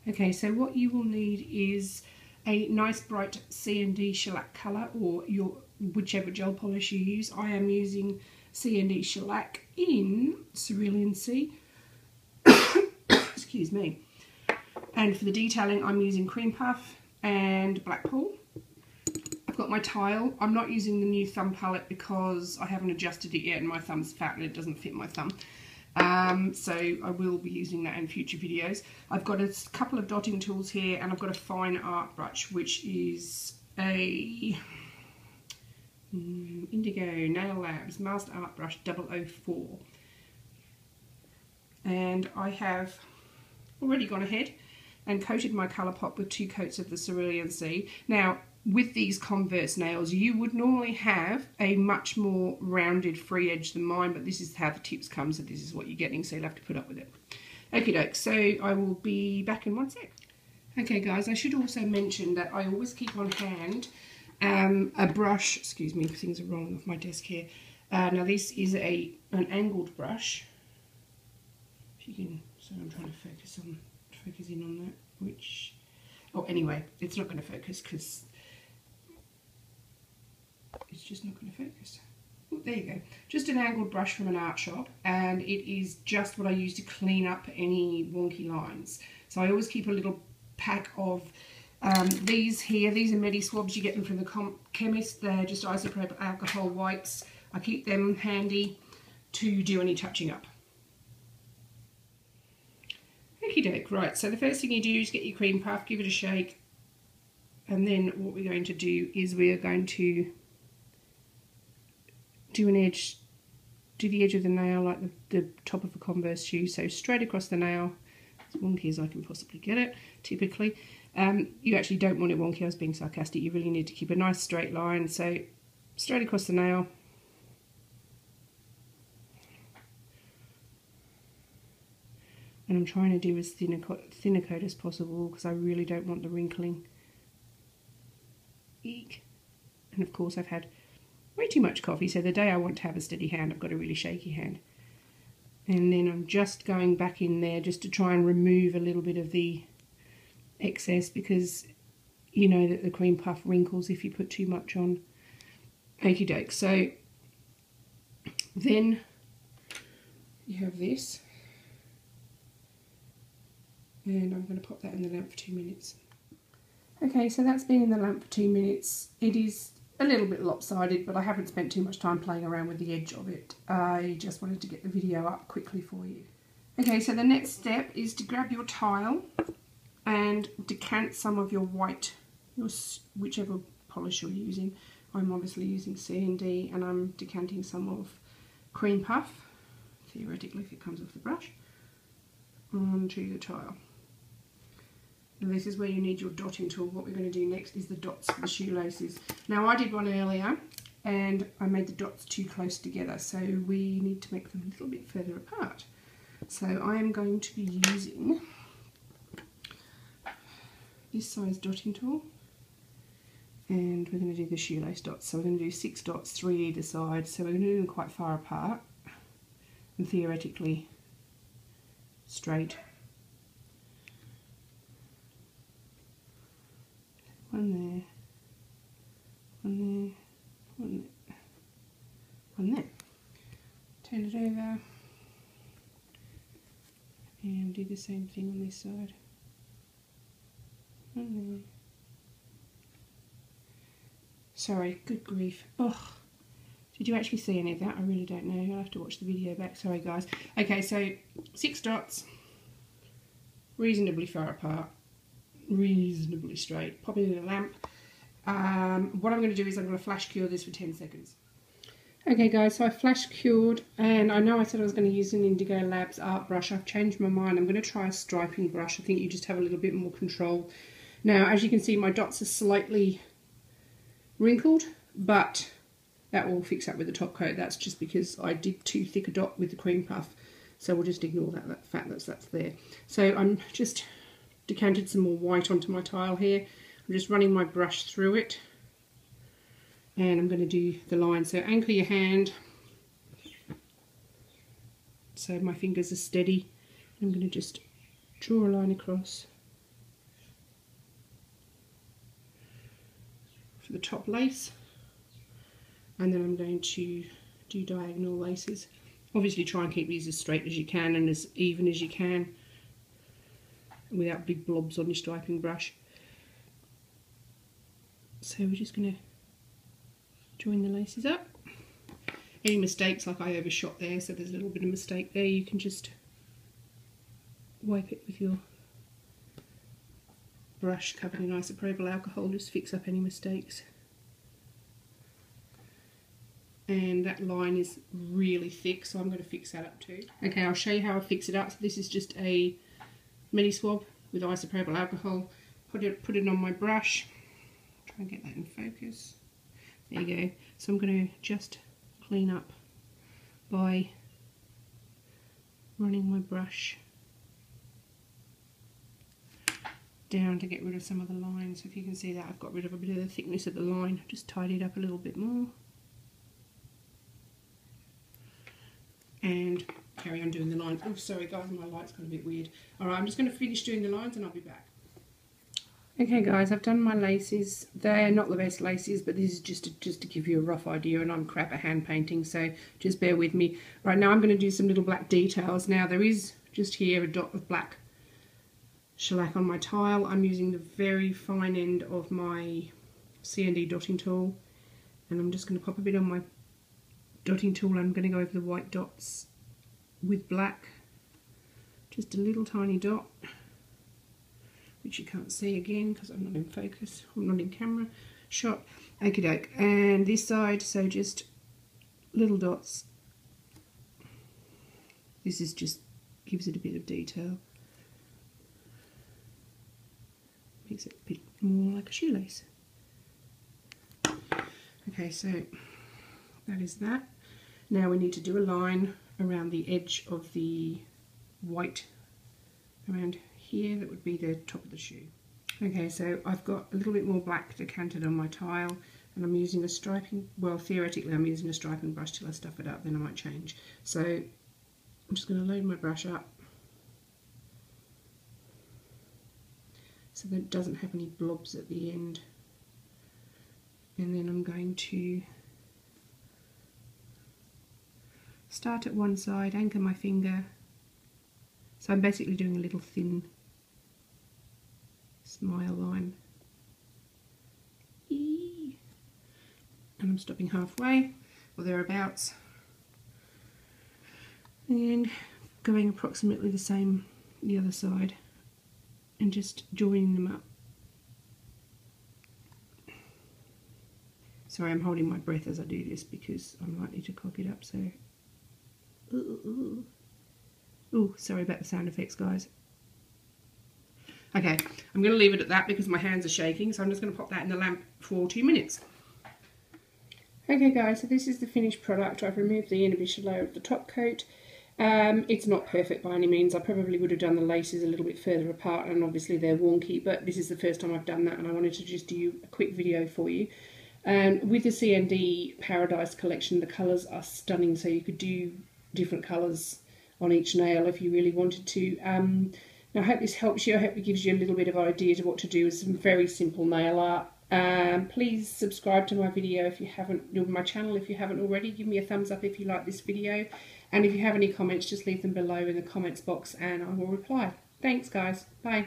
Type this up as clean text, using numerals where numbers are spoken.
Okay, so what you will need is a nice bright CND Shellac colour, or your whichever gel polish you use. I am using CND Shellac in Cerulean Sea. Excuse me. And for the detailing, I'm using Cream Puff and Blackpool. I've got my tile. I'm not using the new thumb palette because I haven't adjusted it yet and my thumb's fat and it doesn't fit my thumb. So I will be using that in future videos. I've got a couple of dotting tools here, and I've got a fine art brush, which is a Indigo Nail Labs Master Art Brush 004. And I have already gone ahead and coated my colour pot with 2 coats of the Cerulean Sea. Now, with these Converse nails, you would normally have a much more rounded free edge than mine, but this is how the tips come, so this is what you're getting, so you'll have to put up with it. Okie doke, so I will be back in one sec. Okay guys, I should also mention that I always keep on hand a brush, excuse me, things are rolling off my desk here. Now this is an angled brush. If you can, so I'm trying to focus in on that, which, oh anyway, it's not going to focus because it's just not going to focus. Oh, there you go. Just an angled brush from an art shop, and it is just what I use to clean up any wonky lines. So I always keep a little pack of these here. These are Medi Swabs. You get them from the chemist. They're just isopropyl alcohol wipes. I keep them handy to do any touching up. Okie doke. Right, so the first thing you do is get your cream puff, give it a shake, and then what we're going to do is we are going to do the edge of the nail like the top of a Converse shoe, so straight across the nail, as wonky as I can possibly get it, typically. You actually don't want it wonky, I was being sarcastic, you really need to keep a nice straight line, so straight across the nail. And I'm trying to do as thinner coat as possible because I really don't want the wrinkling. Eek. And of course I've had way too much coffee, so the day I want to have a steady hand, I've got a really shaky hand. And then I'm just going back in there just to try and remove a little bit of the excess, because you know that the cream puff wrinkles if you put too much on. Okie doke. So then you have this, and I'm going to pop that in the lamp for 2 minutes. Okay, so that's been in the lamp for 2 minutes. It is a little bit lopsided, but I haven't spent too much time playing around with the edge of it. I just wanted to get the video up quickly for you. Okay, so the next step is to grab your tile and decant some of your white, whichever polish you're using. I'm obviously using CND, and I'm decanting some of cream puff, theoretically if it comes off the brush, onto the tile. And this is where you need your dotting tool. What we're going to do next is the dots for the shoelaces. Now I did one earlier and I made the dots too close together, so we need to make them a little bit further apart. So I am going to be using this size dotting tool, and we're going to do the shoelace dots. So we're going to do 6 dots, 3 either side, so we're going to do them quite far apart and theoretically straight. One there, one there, one there, one there. Turn it over and do the same thing on this side. One there. Sorry, good grief. Oh, did you actually see any of that? I really don't know. I'll have to watch the video back. Sorry guys. Okay, so 6 dots, reasonably far apart, reasonably straight. Pop it in a lamp. What I'm going to do is I'm going to flash cure this for 10 seconds. Okay guys, so I flash cured, and I know I said I was going to use an Indigo Labs art brush. I've changed my mind. I'm going to try a striping brush. I think you just have a little bit more control. Now as you can see, my dots are slightly wrinkled, but that will fix up with the top coat. That's just because I did too thick a dot with the cream puff, so we'll just ignore that fact that's there. So I'm just decanted some more white onto my tile here. I'm just running my brush through it, and I'm going to do the line. So anchor your hand so my fingers are steady. I'm going to just draw a line across the top lace, and then I'm going to do diagonal laces. Obviously try and keep these as straight as you can and as even as you can without big blobs on your striping brush. So we're just going to join the laces up. Any mistakes, like I overshot there, so there's a little bit of mistake there, you can just wipe it with your brush covered in isopropyl alcohol, just fix up any mistakes. And that line is really thick, so I'm going to fix that up too. Okay, I'll show you how I fix it up. So this is just a mini swab with isopropyl alcohol. Put it on my brush. Try and get that in focus. There you go. So I'm going to just clean up by running my brush down to get rid of some of the lines. If you can see that, I've got rid of a bit of the thickness of the line. Just tidied up a little bit more. And carry on doing the lines. Oh, sorry guys, my light's got a bit weird. Alright, I'm just going to finish doing the lines and I'll be back. Okay guys, I've done my laces. They're not the best laces, but this is just to give you a rough idea, and I'm crap at hand painting, so just bear with me. Right, now I'm going to do some little black details. Now there is just here a dot of black shellac on my tile. I'm using the very fine end of my CND dotting tool, and I'm just going to pop a bit on my dotting tool. I'm going to go over the white dots with black, just a little tiny dot, which you can't see again because I'm not in focus, I'm not in camera shot. Okie doke. And this side, so just little dots. This is just gives it a bit of detail, makes it a bit more like a shoelace. Okay, so that is that. Now we need to do a line around the edge of the white around here. That would be the top of the shoe. Okay, so I've got a little bit more black decanted on my tile, and I'm using a striping, well theoretically I'm using a striping brush till I stuff it up, then I might change. So I'm just going to load my brush up so that it doesn't have any blobs at the end, and then I'm going to start at one side, anchor my finger. So I'm basically doing a little thin smile line. Eee. And I'm stopping halfway or thereabouts. And going approximately the same the other side and just joining them up. Sorry, I'm holding my breath as I do this because I'm likely to cock it up, so ooh, sorry about the sound effects, guys. Okay, I'm going to leave it at that because my hands are shaking, so I'm just going to pop that in the lamp for 2 minutes. Okay guys, so this is the finished product. I've removed the inhibition layer of the top coat. It's not perfect by any means. I probably would have done the laces a little bit further apart, and obviously they're wonky, but this is the first time I've done that and I wanted to just do a quick video for you. With the CND Paradise collection, the colours are stunning, so you could do different colours on each nail if you really wanted to. Now I hope this helps you. I hope it gives you a little bit of idea to what to do with some very simple nail art. Please subscribe to my video if you haven't, my channel if you haven't already. Give me a thumbs up if you like this video, and if you have any comments, just leave them below in the comments box and I will reply. Thanks guys, bye.